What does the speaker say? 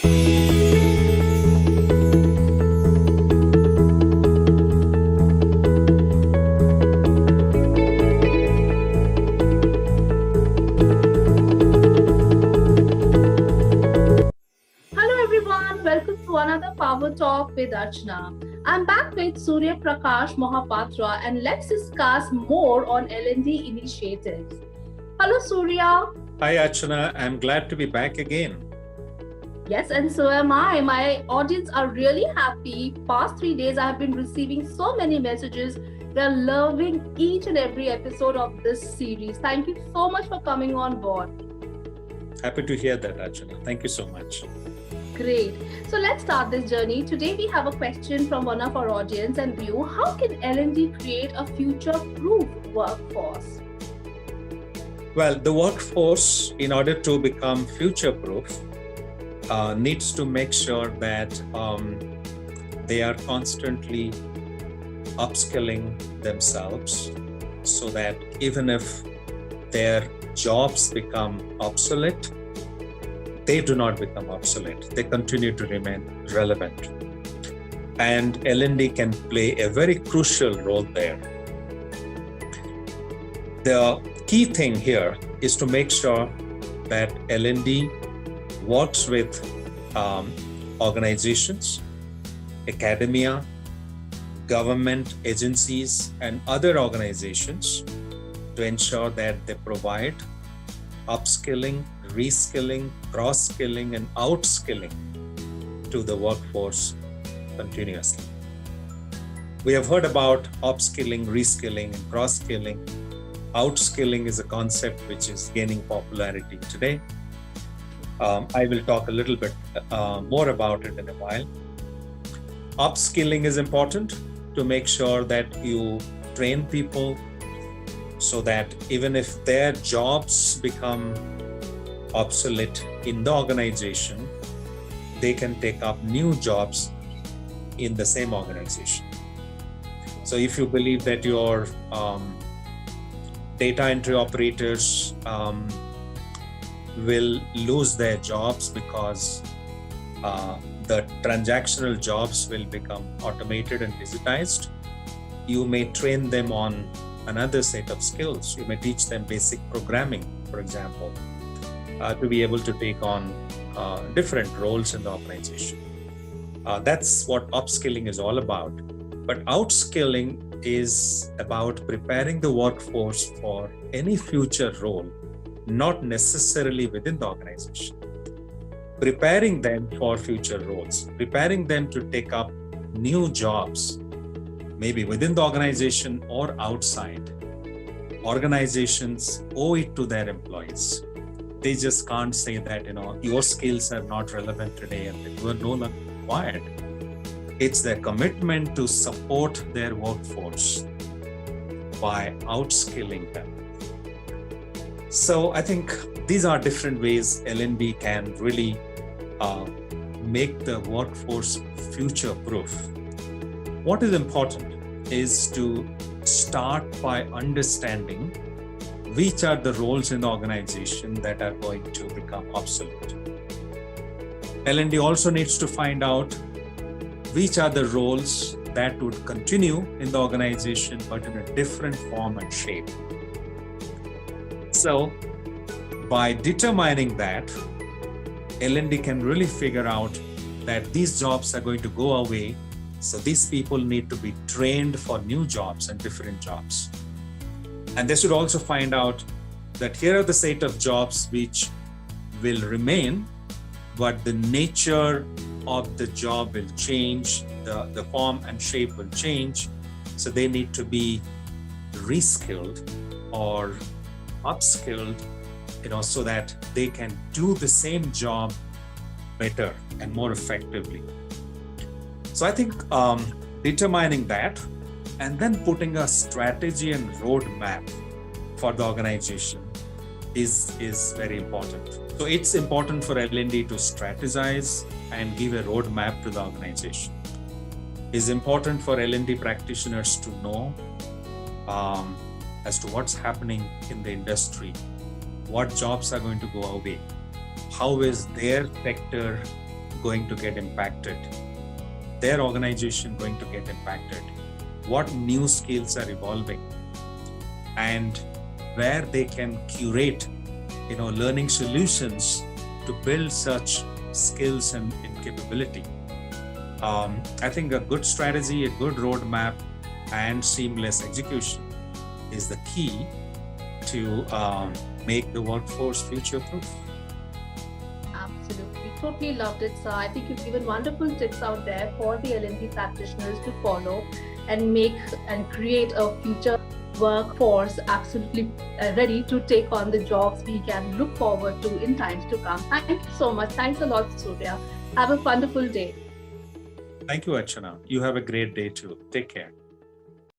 Hello everyone, welcome to another Power Talk with Archana. I'm back with Surya Prakash Mohapatra and let's discuss more on L&D initiatives. Hello Surya. Hi, Archana. I'm glad to be back again. Yes, and so am I. My audience are really happy. Past 3 days, I have been receiving so many messages. They're loving each and every episode of this series. Thank you so much for coming on board. Happy to hear that, Archana. Thank you so much. Great. So let's start this journey. Today we have a question from one of our audience and view. How can L&D create a future-proof workforce? Well, the workforce, in order to become future-proof, needs to make sure that they are constantly upskilling themselves so that even if their jobs become obsolete, they do not become obsolete. They continue to remain relevant. And L&D can play a very crucial role there. The key thing here is to make sure that L&D works with organizations, academia, government agencies, and other organizations to ensure that they provide upskilling, reskilling, cross-skilling, and outskilling to the workforce continuously. We have heard about upskilling, reskilling, and cross-skilling. Outskilling is a concept which is gaining popularity today. I will talk a little bit more about it in a while. Upskilling is important to make sure that you train people so that even if their jobs become obsolete in the organization, they can take up new jobs in the same organization. So if you believe that your data entry operators will lose their jobs because the transactional jobs will become automated and digitized, you may train them on another set of skills. You may teach them basic programming, for example, to be able to take on different roles in the organization. That's what upskilling is all about. But outskilling is about preparing the workforce for any future role, not necessarily within the organization. Preparing them for future roles, preparing them to take up new jobs, maybe within the organization or outside. Organizations owe it to their employees. They just can't say that, your skills are not relevant today and they were no longer required. It's their commitment to support their workforce by outskilling them. So I think these are different ways L&D can really make the workforce future-proof. What is important is to start by understanding which are the roles in the organization that are going to become obsolete. L&D also needs to find out which are the roles that would continue in the organization but in a different form and shape. So by determining that, L&D can really figure out that these jobs are going to go away. So these people need to be trained for new jobs and different jobs. And they should also find out that here are the set of jobs which will remain, but the nature of the job will change, the form and shape will change. So they need to be reskilled or upskilled, so that they can do the same job better and more effectively. So I think determining that and then putting a strategy and roadmap for the organization is very important. So it's important for L&D to strategize and give a roadmap to the organization. It's important for L&D practitioners to know as to what's happening in the industry, what jobs are going to go away, how is their sector going to get impacted, their organization going to get impacted, what new skills are evolving, and where they can curate, learning solutions to build such skills and capability. I think a good strategy, a good roadmap, and seamless execution is the key to make the workforce future-proof. Absolutely. Totally loved it, sir. I think you've given wonderful tips out there for the L&D practitioners to follow and make and create a future workforce absolutely ready to take on the jobs we can look forward to in times to come. Thank you so much. Thanks a lot, Surya. Have a wonderful day. Thank you, Archana. You have a great day too. Take care.